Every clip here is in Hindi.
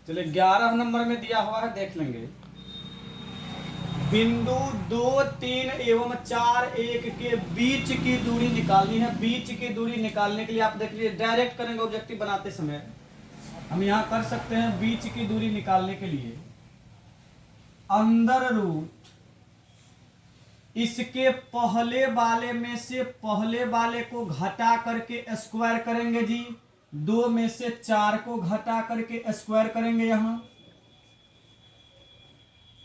चलिए 11 नंबर में दिया हुआ है, देख लेंगे। बिंदु 2, 3 एवं 4, 1 के बीच की दूरी निकालनी है। बीच की दूरी निकालने के लिए आप देख लीजिए, डायरेक्ट करेंगे ऑब्जेक्टिव बनाते समय हम यहां कर सकते हैं। बीच की दूरी निकालने के लिए अंदर रूट इसके पहले वाले में से पहले वाले को घटा करके स्क्वायर करेंगे जी। 2 में से 4 को घटा करके स्क्वायर करेंगे यहां,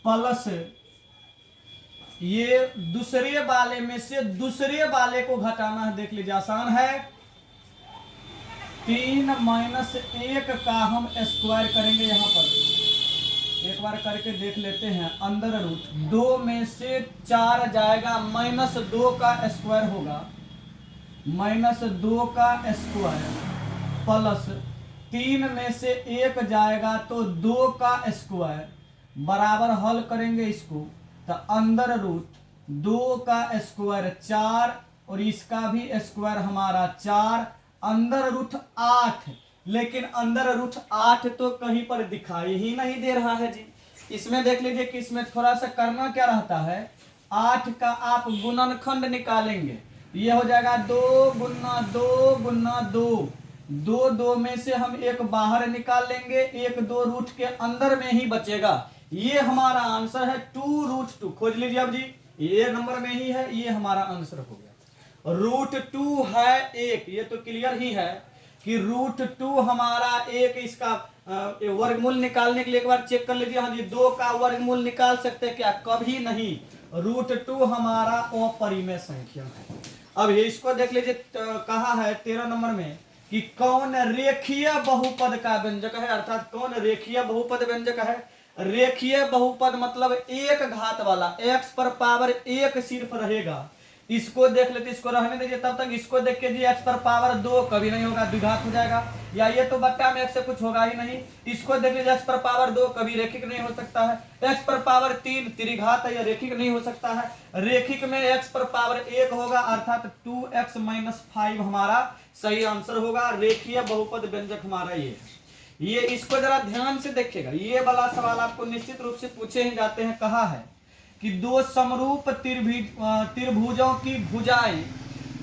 प्लस ये दूसरे वाले में से दूसरे वाले को घटाना है। देख लीजिए आसान है। 3 माइनस 1 का हम स्क्वायर करेंगे यहां पर। एक बार करके देख लेते हैं। अंदर रूट 2 में से 4 जाएगा, -2 का स्क्वायर होगा, -2 का स्क्वायर, प्लस 3 में से 1 जाएगा तो 2 का स्क्वायर, बराबर हल करेंगे इसको तो अंदर रूट 2 का स्क्वायर 4 और इसका भी स्क्वायर हमारा 4, अंदर रूट 8। लेकिन अंदर रूट 8 तो कहीं पर दिखाई ही नहीं दे रहा है जी। इसमें देख लीजिए कि इसमें थोड़ा सा करना क्या रहता है, 8 का आप गुणनखंड निकालेंगे। ये हो जाएगा 2 गुना 2 गुना 2, 2 में से हम एक बाहर निकाल लेंगे, 1 2 रूट के अंदर में ही बचेगा। ये हमारा आंसर है 2√2। खोज लीजिए अब जी, ये नंबर में ही है, ये हमारा आंसर हो गया। √2 है 1, ये तो क्लियर ही है कि √2 हमारा 1। इसका वर्गमूल निकालने के लिए एक बार चेक कर लीजिए। हाँ जी, 2 का वर्गमूल निकाल सकते हैं क्या? कभी नहीं। √2 हमारा अपरिमेय संख्या है। अब इसको देख लीजिए, कहा है 13 नंबर में कि कौन रेखीय बहुपद का व्यंजक है, अर्थात कौन रेखीय बहुपद व्यंजक है। रेखीय बहुपद मतलब एक घात वाला, x पर पावर 1 सिर्फ रहेगा। इसको देख लेते, इसको रहने दीजिए तब तक। इसको देख के जी x पर पावर 2 कभी नहीं होगा, द्विघात हो जाएगा, या ये तो बट्टा में x से कुछ होगा ही नहीं। इसको देख लीजिए, x पर पावर 2 कभी रेखिक नहीं हो सकता है। x पर पावर 3 त्रिघात है, या रेखिक नहीं हो सकता है। रेखिक में x पर पावर 1 होगा, अर्थात 2x - 5 हमारा सही आंसर होगा। रेखीय बहुपद व्यंजक हमारा ये इसको जरा ध्यान से देखिएगा। ये वाला सवाल आपको निश्चित रूप से पूछे ही जाते हैं। कहा है कि 2 समरूप त्रिभुजों की भुजाएं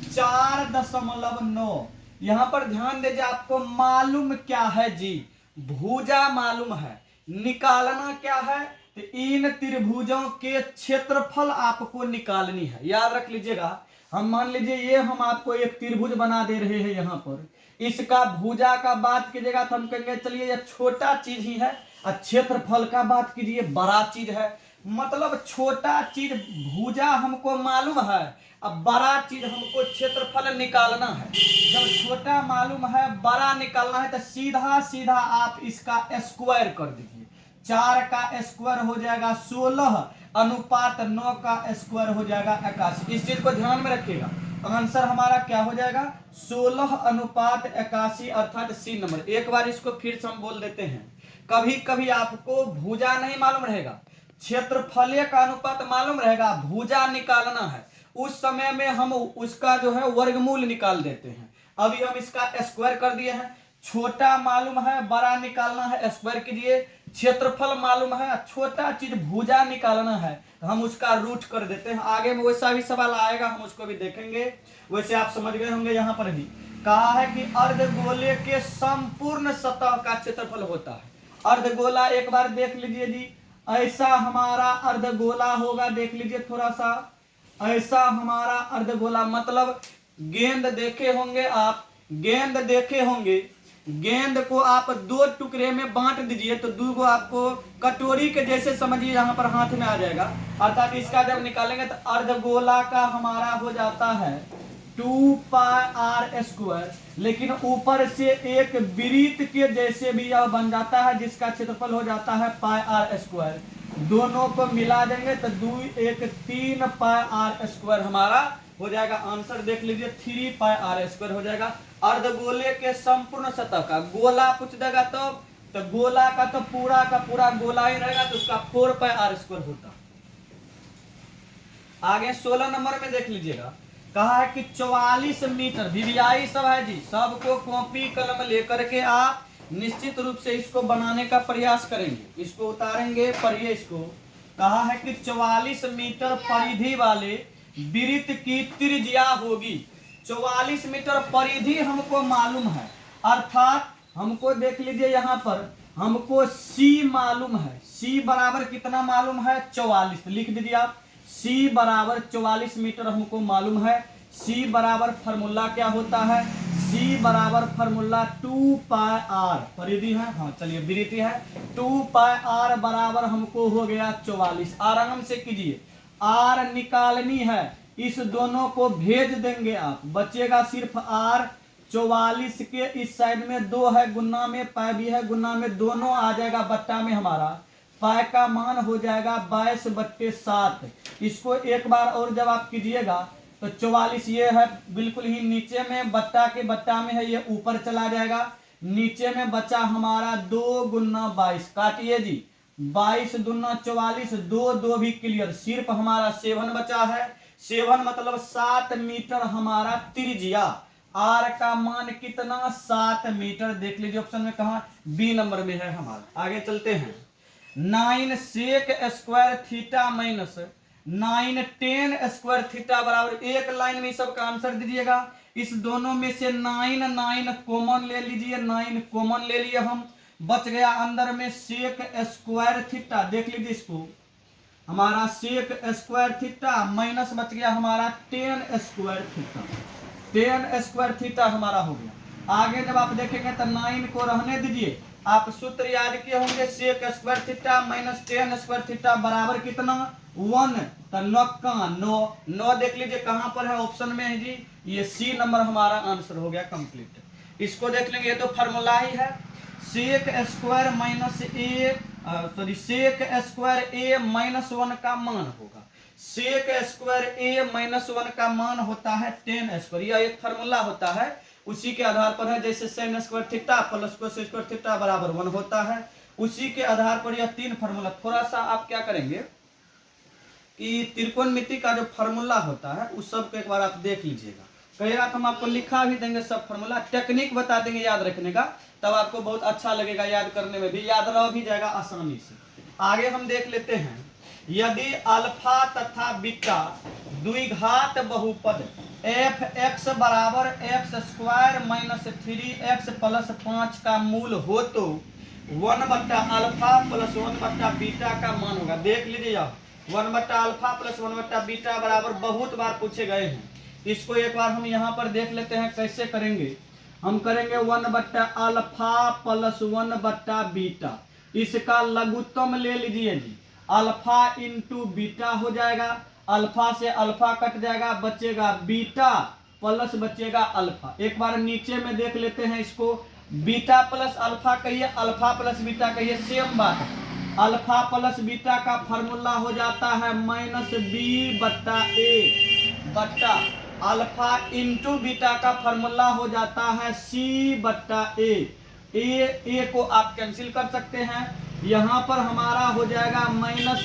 4.9। यहां पर ध्यान दीजिए, आपको मालूम क्या है जी? भुजा मालूम है, निकालना क्या है? तो इन त्रिभुजों के क्षेत्रफल आपको निकालनी है। याद रख लीजिएगा, हम मान लीजिए ये हम आपको एक त्रिभुज बना दे रहे हैं यहां पर। इसका भुजा का बात कीजिएगा तो हम कहेंगे चलिए ये छोटा चीज ही है, और क्षेत्रफल का बात कीजिए बड़ा चीज है। मतलब छोटा चीज भुजा हमको मालूम है, अब बड़ा चीज हमको क्षेत्रफल निकालना है। जब छोटा मालूम है, बड़ा निकालना है, तो सीधा सीधा आप इसका स्क्वायर कर दीजिए। 4 का स्क्वायर हो जाएगा 16, अनुपात 9 का स्क्वायर हो जाएगा 81। इस चीज को ध्यान में रखिएगा। आंसर हमारा क्या हो जाएगा? 16 अनुपात 81, अर्थात सी नंबर। एक बार इसको फिर से हम बोल देते हैं। कभी कभी आपको भुजा नहीं मालूम रहेगा, क्षेत्रफल का अनुपात मालूम रहेगा, भुजा निकालना है, उस समय में हम उसका जो है वर्गमूल निकाल देते हैं। अभी हम इसका स्क्वायर कर दिए हैं। छोटा मालूम है, बड़ा निकालना है, स्क्वायर कीजिए। क्षेत्रफल मालूम है, छोटा चीज भुजा निकालना है, हम उसका रूट कर देते हैं। आगे में वैसा भी सवाल आएगा, हम उसको भी देखेंगे। वैसे आप समझ गए होंगे, यहां पर भी कहा है कि अर्धगोले के संपूर्ण सतह का क्षेत्रफल होता है। अर्धगोला एक बार देख लीजिए जी, ऐसा हमारा अर्धगोला होगा। देख लीजिए थोड़ा सा, ऐसा हमारा अर्धगोला, मतलब गेंद देखे होंगे आप, गेंद देखे होंगे। गेंद को आप 2 टुकड़े में बांट दीजिए तो 2 को आपको कटोरी के जैसे समझिए, यहां पर हाथ में आ जाएगा। अर्थात इसका जब निकालेंगे तो अर्धगोला का हमारा हो जाता है 2πr²। लेकिन ऊपर से एक वृत्त के जैसे भी यह बन जाता है, जिसका क्षेत्रफल हो जाता है πr²। दोनों को मिला देंगे तो 2 1 3πr² हमारा हो जाएगा आंसर। देख लीजिए 3πr² हो जाएगा। अर्धगोले के संपूर्ण सतह का, गोला पूछ देगा तो गोला का तो पूरा का पूरा गोला ही रहेगा, तो उसका 4πr² होता। आगे 16 नंबर में देख लीजिएगा, कहा है कि 44 मीटर वीवीआई सब है जी, सबको कॉपी कलम लेकर के आप निश्चित रूप से इसको बनाने का प्रयास करेंगे, इसको उतारेंगे। पढ़िए इसको, कहा है कि 44 मीटर परिधि वाले वृत्त की त्रिज्या होगी। 44 मीटर परिधि हमको मालूम है, अर्थात हमको देख लीजिए यहाँ पर हमको सी मालूम है। सी बराबर कितना मालूम है? 44। लिख दीजिए आप, सी बराबर 44 मीटर हमको मालूम है। सी बराबर फार्मूला क्या होता है? सी बराबर फार्मूला 2 पाई आर, परिधि है, हाँ चलिए वृत्ति है, 2 पाई आर बराबर हमको हो गया 44। आराम से कीजिए, आर निकालनी है, इस दोनों को भेज देंगे आप, बचेगा सिर्फ आर। 44 के इस साइड में 2 है, गुना में पाई भी है, गुना में दोनों आ जाएगा, बट्टा में हमारा पाई का मान हो जाएगा 22/7। इसको एक बार और जब आप कीजिएगा तो 44 ये है बिल्कुल ही नीचे में, बट्टा के बट्टा में है, ये ऊपर चला जाएगा। नीचे में बचा हमारा 2 गुना 22, काटिए जी, 22 दूना 44, 2 2 भी क्लियर, सिर्फ हमारा 7 बचा है। 7 मतलब 7 मीटर हमारा त्रिज्या। आर का मान कितना? 7 मीटर। देख लीजिए ऑप्शन में कहा, बी नंबर में है हमारा। आगे चलते हैं, 9 sec square theta minus 9 tan square theta बराबर, एक लाइन में सबका आंसर दीजिएगा। इस दोनों में से 9 9 कॉमन ले लीजिए, 9 कॉमन ले लिए हम, बच गया अंदर में सेक स्क्वायर थीटा। देख लीजिए इसको, हमारा सेक स्क्वायर थीटा माइनस बच गया हमारा 10 स्क्वायर थीटा, 10 स्क्वायर थीटा हमारा हो गया। आगे जब आप देखेंगे तो 9 को रहने दीजिए, आप सूत्र याद किए होंगे, sec square theta minus 10 square theta बराबर कितना? 1। तो 9 का 9 देख लीजिए कहां पर है, ऑप्शन में है जी, ये सी नंबर हमारा आंसर हो गया कंप्लीट। इसको देख लेंगे, ये तो फार्मूला ही है, सेक स्क्वायर माइनस ए सॉरी सेक स्क्वायर ए माइनस 1 का मान होगा। सेक स्क्वायर ए माइनस 1 का मान होता है 10 स्क्वायर, यह एक फार्मूला होता है, उसी के आधार पर है। जैसे sine square theta plus cos square theta बराबर 1 होता है, उसी के आधार पर यह 3 फार्मूला। थोड़ा सा आप क्या करेंगे कि त्रिकोणमिति का जो फार्मूला होता है उस सब को एक बार आप देख लीजिएगा। कई रात हम आपको लिखा भी देंगे सब फार्मूला, टेक्निक बता देंगे याद रखने का, तब आपको बहुत अच्छा लगेगा, याद करने में भी याद रह भी जाएगा आसानी से। आगे हम देख लेते हैं, यदि अल्फा तथा बीटा द्विघात बहुपद एफ एक्स बराबर x square minus 3x plus 5 का मूल हो तो 1/अल्फा प्लस 1/बीटा का मान होगा। देख लीजिए आप, 1/अल्फा प्लस 1/बीटा बराबर बहुत बार पूछे गए हैं। इसको एक बार हम यहाँ पर देख लेते हैं कैसे करेंगे। हम करेंगे 1/अल्फा प्लस 1/बीटा, इसका लघुत्तम ले लीजिए जी, अल्फा इंटू बीटा हो जाएगा, अल्फा से अल्फा कट जाएगा, बचेगा बीटा प्लस बचेगा अल्फा। एक बार नीचे में देख लेते हैं इसको, बीटा प्लस अल्फा कहिए, अल्फा प्लस बीटा कहिए, सेम बात है। अल्फा प्लस बीटा का फार्मूला हो जाता है -b/a बट्टा अल्फा इंटू बीटा का फार्मूला हो जाता है c/a। ए को आप कैंसिल कर सकते हैं, यहाँ पर हमारा हो जाएगा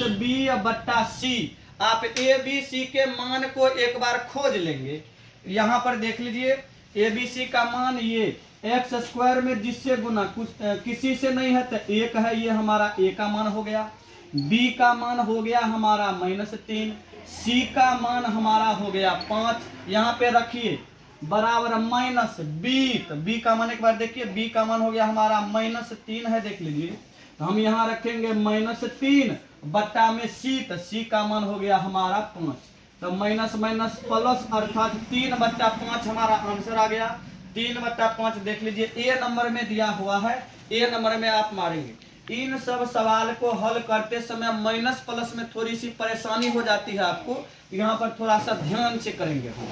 -b/c। आप ए बी सी के मान को एक बार खोज लेंगे। यहाँ पर देख लीजिए, ए बी सी का मान ये एक्स स्क्वायर में जिससे गुना किसी से नहीं है तो 1 है, ये हमारा ए का मान हो गया, बी का मान हो गया हमारा -3, सी का मान हमारा हो गया 5, यहाँ पे रखिए बराबर -b। तो बी का मान एक बार देखिए, बी का मान हो गया हमारा -3 है, देख लीजिए। तो हम यहाँ रखेंगे -3 बट्टा में सी, तो सी का मान हो गया हमारा 5। तो माइनस माइनस प्लस अर्थात 3/5 हमारा आंसर आ गया। 3/5 देख लीजिए, ए नंबर में दिया हुआ है, ए नंबर में आप मारेंगे। इन सब सवाल को हल करते समय माइनस प्लस में थोड़ी सी परेशानी हो जाती है आपको, यहाँ पर थोड़ा सा ध्यान से करेंगे हम।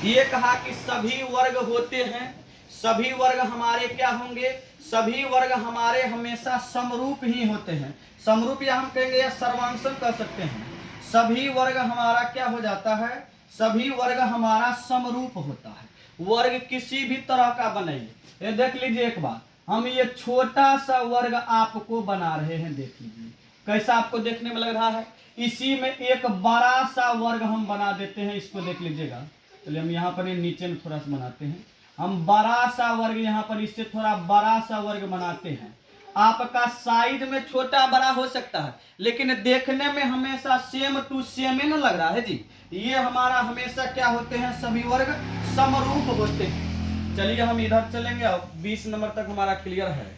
ये कहा कि सभी वर्ग होते हैं, सभी वर्ग हमारे क्या होंगे? सभी वर्ग हमारे हमेशा समरूप ही होते हैं। समरूप या हम कहेंगे या सर्वांशण कर सकते हैं। सभी वर्ग हमारा क्या हो जाता है? सभी वर्ग हमारा समरूप होता है। वर्ग किसी भी तरह का बनाइए, ये देख लीजिए एक बार, हम ये छोटा सा वर्ग आपको बना रहे हैं, देख लीजिए कैसा आपको देखने में लग रहा है? इसी में एक बड़ा सा वर्ग हम बना देते हैं, इसको देख लीजिएगा। चलिए हम यहाँ पर नीचे में थोड़ा सा बनाते हैं, हम बड़ा सा वर्ग यहाँ पर इससे थोड़ा बड़ा सा वर्ग बनाते हैं। आपका साइज में छोटा बड़ा हो सकता है, लेकिन देखने में हमेशा सेम टू सेम ही ना लग रहा है जी। ये हमारा हमेशा क्या होते हैं, सभी वर्ग समरूप होते हैं। चलिए हम इधर चलेंगे। अब 20 नंबर तक हमारा क्लियर है।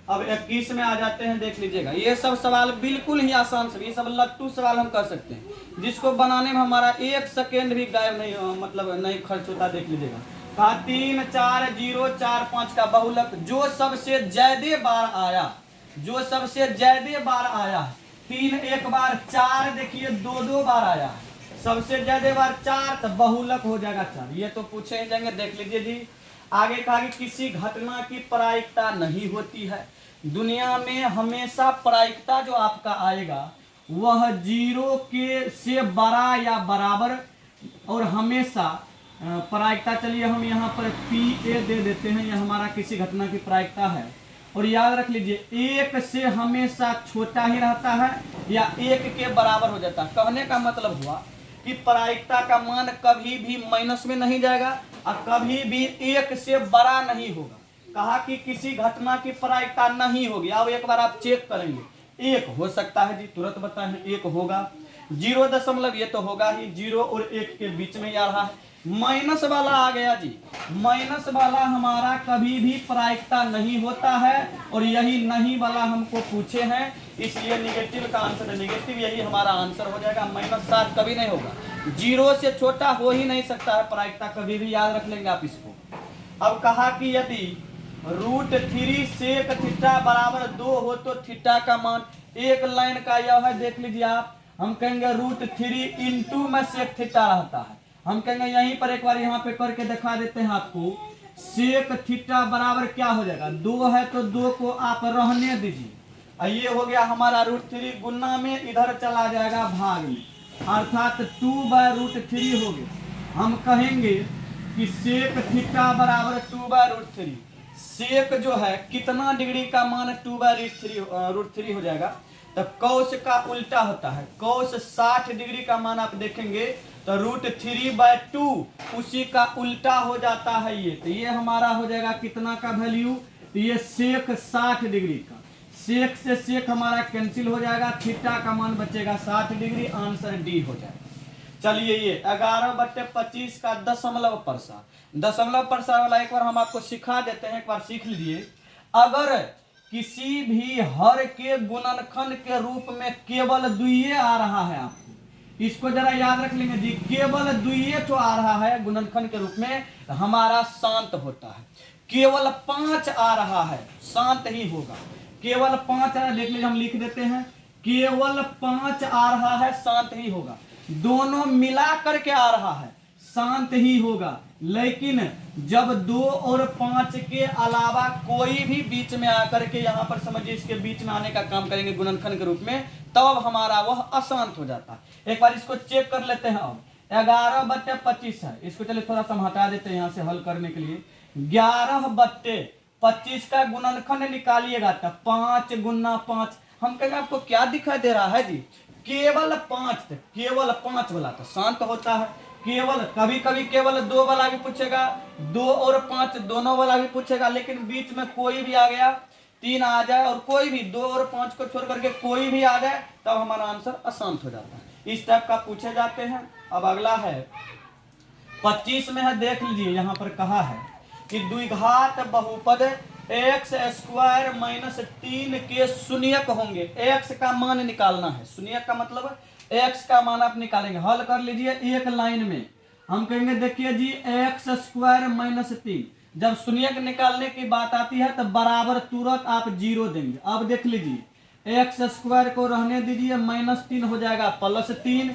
अब 21 में आ जाते हैं, देख लीजिएगा। ये सब सवाल बिल्कुल ही आसान से, ये सब लट्टू सवाल हम कर सकते हैं, जिसको बनाने में हमारा 1 सेकेंड भी गायब नहीं, मतलब नहीं खर्च होता। देख लीजिएगा, कहा 3 4 0 4 5 का बहुलक जो सबसे ज्यादा बार आया, जो सबसे ज्यादा बार आया। 3 एक बार, 4 देखिए 2 बार आया, सबसे ज्यादा बार 4, तो बहुलक हो जाएगा 4। ये तो पूछे ही जाएंगे। देख लीजिए जी, आगे कहा कि किसी घटना की प्रायिकता नहीं होती है। दुनिया में हमेशा प्रायिकता जो आपका आएगा वह 0 के से बड़ा या बराबर, और हमेशा प्रायिकता, चलिए हम यहाँ पर PA दे देते हैं, यह हमारा किसी घटना की प्रायिकता है। और याद रख लीजिए 1 से हमेशा छोटा ही रहता है या 1 के बराबर हो जाता है। कहने का मतलब हुआ कि प्रायिकता का मान कभी भी माइनस में नहीं जाएगा और कभी भी 1 से बड़ा नहीं होगा। कहा कि किसी घटना की प्रायिकता नहीं होगी। अब एक बार आप चेक करेंगे, 1 हो सकता है जी, तुरंत बताएं 1 होगा। 0 ये तो होगा ही, 0 और 1 के बीच में आ रहा है। माइनस वाला आ गया जी, माइनस वाला हमारा कभी भी प्रायिकता नहीं होता है, और यही नहीं वाला हमको पूछे हैं, इसलिए निगेटिव का आंसर है निगेटिव, यही हमारा आंसर हो जाएगा। -7 कभी नहीं होगा, 0 से छोटा हो ही नहीं सकता है प्रायिकता कभी भी, याद रख लेंगे आप इसको। अब कहा कि यदि √3 सेक थीटा बराबर 2 हो तो थीटा का मान, एक लाइन का यह है, देख लीजिए आप। हम कहेंगे √3 इंटू में सेक थीटा रहता है, हम कहेंगे यहीं पर एक बार यहाँ पे करके दिखा देते हैं आपको। सेक थीटा बराबर क्या हो जाएगा, 2 है तो 2 को आप रहने दीजिए। ये हो गया हमारा √3, गुना में इधर चला जाएगा भाग में, अर्थात 2/√3 हो गया। हम कहेंगे कि सेक थीटा बराबर 2/√3। सेक जो है कितना डिग्री का मान 2/√3 हो जाएगा, तो कौस का उल्टा होता है, कौस 60 डिग्री का मान आप देखेंगे तो √3/2 उसी का उल्टा हो जाता है ये। तो ये हमारा हो जाएगा कितना का वैल्यू, तो ये सेक 60 डिग्री का, सेक से सेक हमारा कैंसिल हो जाएगा, थीटा का मान बचेगा 60 डिग्री, आंसर डी हो जाएगा। चलिए ये 11/25 का दशमलव प्रसार, दशमलव प्रसार वाला एक बार हम आपको सिखा देते हैं, एक बार सीख लीजिए। अगर किसी भी हर के गुणनखंड के रूप में केवल 2 आ रहा है, आपको इसको जरा याद रख लेंगे जी, केवल 2 तो आ रहा है गुणनखंड के रूप में, हमारा शांत होता है। केवल 5 आ रहा है, शांत ही होगा। केवल 5 देख लीजिए, हम लिख देते हैं, केवल 5 आ रहा है, शांत ही होगा। दोनों मिला करके आ रहा है, शांत ही होगा। लेकिन जब 2 और 5 के अलावा कोई भी बीच में आकर के यहाँ पर समझिए इसके बीच में आने का काम करेंगे गुणनखंड के रूप में, तब हमारा वह अशांत हो जाता है। एक बार इसको चेक कर लेते हैं। अब 11/25 है, इसको चलिए थोड़ा सा हटा देते हैं यहाँ से हल करने के लिए। 11/25 का गुणनखंड निकालिएगा तो 5 × 5, हम कहेंगे आपको क्या दिखाई दे रहा है जी, केवल 5, केवल 5 वाला तो शांत होता है। केवल कभी कभी केवल 2 वाला भी पूछेगा, 2 और 5 दोनों वाला भी पूछेगा, लेकिन बीच में कोई भी आ गया, 3 आ जाए और कोई भी 2 और 5 को छोड़ करके कोई भी आ जाए, तब हमारा आंसर अशांत हो जाता है। इस टाइप का पूछे जाते हैं। अब अगला है 25 में है, देख लीजिए यहाँ पर कहा है कि द्विघात बहुपद x² - 3 के शून्यक होंगे। x का मान निकालना है, शून्यक का मतलब x का मान आप निकालेंगे। हल कर लीजिए एक लाइन में, हम कहेंगे देखिए जी x² - 3, जब शून्यक निकालने की बात आती है तो बराबर तुरंत आप 0 देंगे। अब देख लीजिए x² को रहने दीजिए, -3 हो जाएगा +3,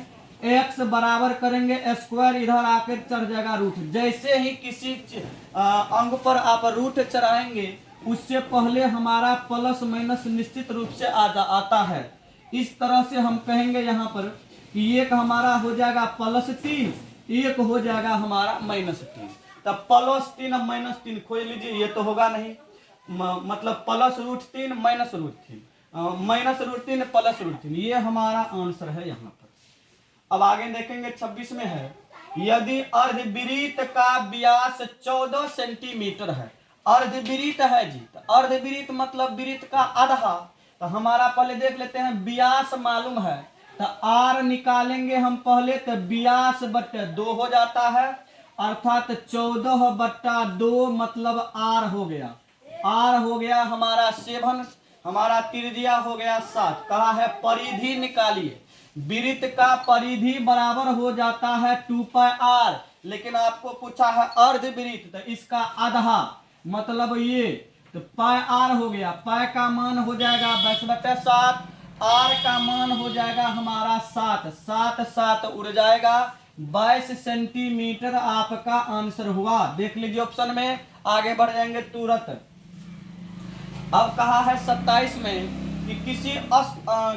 x बराबर करेंगे स्क्वायर, इधर आकर चढ़ जाएगा रूट। जैसे ही किसी अंग पर आप रूट चढ़ाएंगे उससे पहले हमारा प्लस माइनस निश्चित रूप से आता है। इस तरह से हम कहेंगे यहाँ पर कि एक हमारा हो जाएगा +3, एक हो जाएगा हमारा -3। तब +3 -3 खोज लीजिए, ये तो होगा नहीं, मतलब +√3 -√3, -√3 +√3, ये हमारा आंसर है यहाँ पर। अब आगे देखेंगे 26 में है, यदि अर्धवृत्त का व्यास 14 सेंटीमीटर है, अर्धवृत्त है जी, तो अर्धवृत्त मतलब वृत्त का आधा, तो हमारा पहले देख लेते हैं व्यास मालूम है, तो आर निकालेंगे हम पहले, तो व्यास बट्टे 2 हो जाता है, अर्थात 14/2 मतलब आर हो गया, आर हो गया हमारा 7, हमारा त्रिज्या हो गया 7। कहा है परिधि निकालिए, वृत्त का परिधि बराबर हो जाता है 2πr, लेकिन आपको पूछा है अर्धवृत्त, तो इसका आधा मतलब ये, तो πr हो गया, पाई का मान हो जाएगा 22/7, आर का मान हो जाएगा हमारा 7, 7 7 उड़ जाएगा, 22 सेंटीमीटर आपका आंसर हुआ। देख लीजिए ऑप्शन में, आगे बढ़ जाएंगे तुरंत। अब कहा है 27 में कि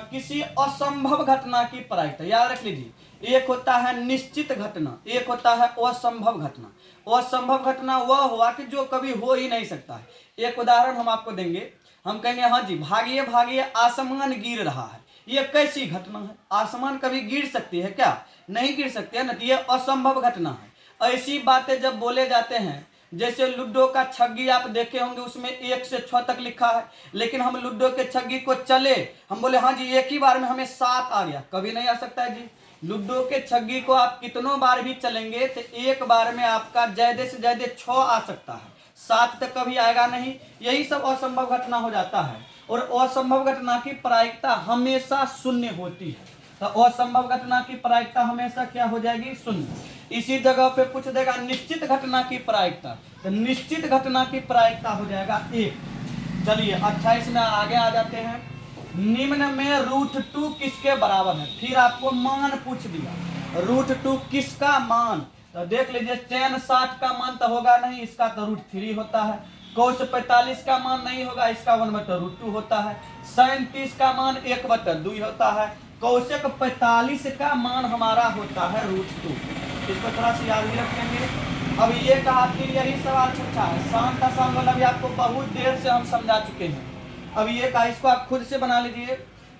किसी असंभव घटना की प्रायिकता, याद रख लीजिए, एक होता है निश्चित घटना, एक होता है असंभव घटना। असंभव घटना वह हुआ कि जो कभी हो ही नहीं सकता है। एक उदाहरण हम आपको देंगे, हम कहेंगे हाँ जी भागिए भागिए आसमान गिर रहा है, ये कैसी घटना है? आसमान कभी गिर सकती है क्या? नहीं गिर सकती है ना, तो ये असंभव घटना है। ऐसी बातें जब बोले जाते हैं, जैसे लूडो का छग्गी आप देखे होंगे, उसमें 1 से 6 तक लिखा है, लेकिन हम लूडो के छग्गी को चले, हम बोले हाँ जी एक ही बार में हमें 7 आ गया, कभी नहीं आ सकता है जी। लूडो के छग्गी को आप कितनों बार भी चलेंगे तो एक बार में आपका ज्यादा से ज्यादा 6 आ सकता है, 7 तक कभी आएगा नहीं। यही सब असंभव घटना हो जाता है, और असंभव घटना की प्रायिकता हमेशा शून्य होती है। तो असंभव घटना की प्रायिकता हमेशा क्या हो जाएगी? शून्य। इसी जगह पे पूछ देगा निश्चित घटना की प्रायिकता, तो निश्चित घटना की प्रायिकता हो जाएगा 1। चलिए 28 में आगे आ जाते हैं, निम्न में √2 किसके बराबर है? फिर आपको मान पूछ दिया, √2 किसका मान? तो देख लीजिए tan 60 का मान तो होगा नहीं, इसका तो √3 होता है। cos 45 का मान नहीं होगा, इसका 1/√2 होता है। sin 30 का मान 1/2 होता है। cosec 45 का मान हमारा होता है √2। इसको थोड़ा सा याद भी रखेंगे। अब ये कहा फिर यही सवाल पूछा है, शांत असम वाला भी आपको बहुत देर से हम समझा चुके हैं। अब ये कहा, इसको आप खुद से बना लीजिए।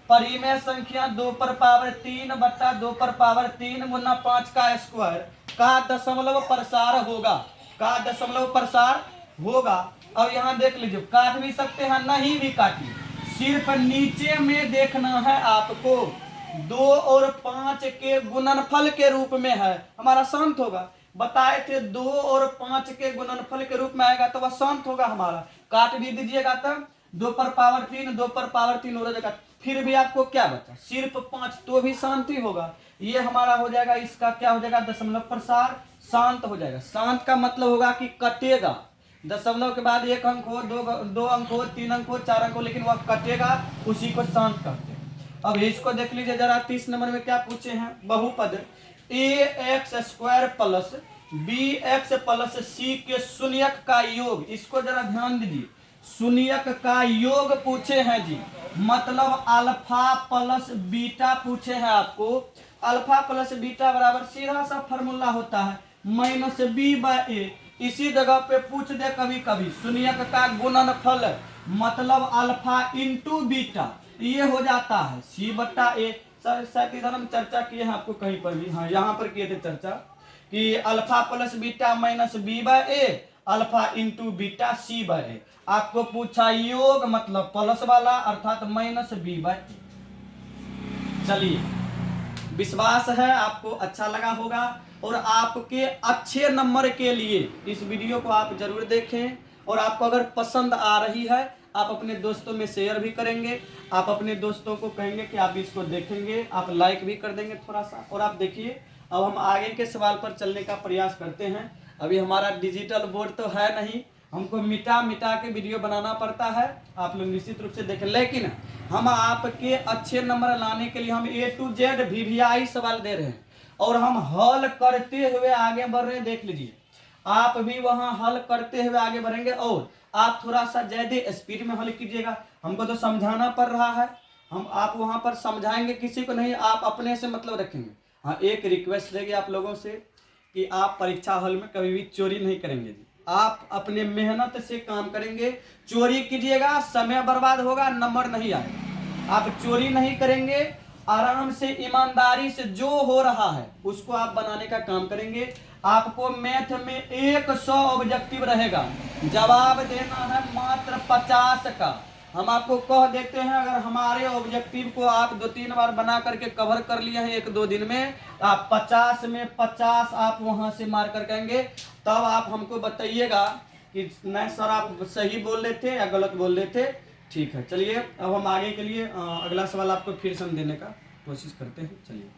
परिमेय संख्या 2/3/2/3 गुना 5 का स्क्वायर का दशमलव प्रसार होगा, का दशमलव प्रसार होगा। अब यहाँ देख लीजिए, काट भी सकते हैं, नहीं भी काटिए, सिर्फ नीचे में देखना है आपको। 2 और 5 के गुणनफल के रूप में है, हमारा शांत होगा। बताए थे 2 और 5 के गुणनफल के रूप में आएगा तो वह शांत होगा हमारा। काट भी दीजिएगा तब 2/3 2/3 हो जाएगा, फिर भी आपको क्या बचा? सिर्फ 5, तो भी शांति होगा। ये हमारा हो जाएगा, इसका क्या हो जाएगा? दशमलव प्रसार, शांत हो जाएगा। शांत का मतलब होगा कि कटेगा, दशमलव के बाद 1 अंक हो, 2 अंक हो, 3 अंक हो, 4 अंक हो, लेकिन वह कटेगा, उसी को शांत कहते हैं। अब इसको देख लीजिए जरा, 30 नंबर में क्या पूछे हैं? बहुपद ax² plus bx plus c के शून्यक का योग, इसको जरा ध्यान दीजिए, शून्यक का योग पूछे हैं जी, मतलब अल्फा प्लस बीटा पूछे हैं आपको। अल्फा प्लस बीटा बराबर सीधा सा फॉर्मूला होता है -b/a। इसी जगह पे पूछ दे कभी कभी शून्यक का गुणनफल, मतलब अल्फा इंटू बीटा, ये हो जाता है c/a। शायद इधर हम चर्चा किए हैं आपको कहीं पर भी, हाँ यहाँ पर किए थे चर्चा, कि alpha plus beta -b/a, alpha into beta c/a। आपको पूछा योग मतलब प्लस वाला, अर्थात -b/a। चलिए, विश्वास है आपको अच्छा लगा होगा, और आपके अच्छे नंबर के लिए इस वीडियो को आप जरूर देखें, और आपको अगर पसंद आ रही है आप अपने दोस्तों में शेयर भी करेंगे, आप अपने दोस्तों को कहेंगे कि आप इसको देखेंगे, आप लाइक भी कर देंगे थोड़ा सा। और आप देखिए, अब हम आगे के सवाल पर चलने का प्रयास करते हैं। अभी हमारा डिजिटल बोर्ड तो है नहीं, हमको मिटा मिटा के वीडियो बनाना पड़ता है, आप लोग निश्चित रूप से देखें। लेकिन हम आपके अच्छे नंबर लाने के लिए हम A to Z VVI सवाल दे रहे हैं, और हम हल करते हुए आगे बढ़ रहे हैं। देख लीजिए, आप भी वहां हल करते हुए आगे बढ़ेंगे, और आप थोड़ा सा ज्यादा स्पीड में हल कीजिएगा। हमको तो समझाना पड़ रहा है, हम आप वहां पर समझाएंगे किसी को नहीं, आप अपने से मतलब रखेंगे। हाँ, एक रिक्वेस्ट रहेगी आप लोगों से कि आप परीक्षा हॉल में कभी भी चोरी नहीं करेंगे, आप अपने मेहनत से काम करेंगे। चोरी कीजिएगा, समय बर्बाद होगा, नंबर नहीं आएगा। आप चोरी नहीं करेंगे, आराम से ईमानदारी से जो हो रहा है उसको आप बनाने का काम करेंगे। आपको मैथ में 100 ऑब्जेक्टिव रहेगा, जवाब देना है मात्र 50 का। हम आपको कह देते हैं, अगर हमारे ऑब्जेक्टिव को आप 2-3 बार बना करके कवर कर लिए हैं 1-2 दिन में, आप 50 में 50 आप वहां से मार कर कहेंगे। तब आप हमको बताइएगा कि नहीं सर आप सही बोल रहे थे या गलत बोल रहे थे। ठीक है, चलिए अब हम आगे के लिए अगला सवाल आपको फिर से हम देने का कोशिश करते हैं। चलिए।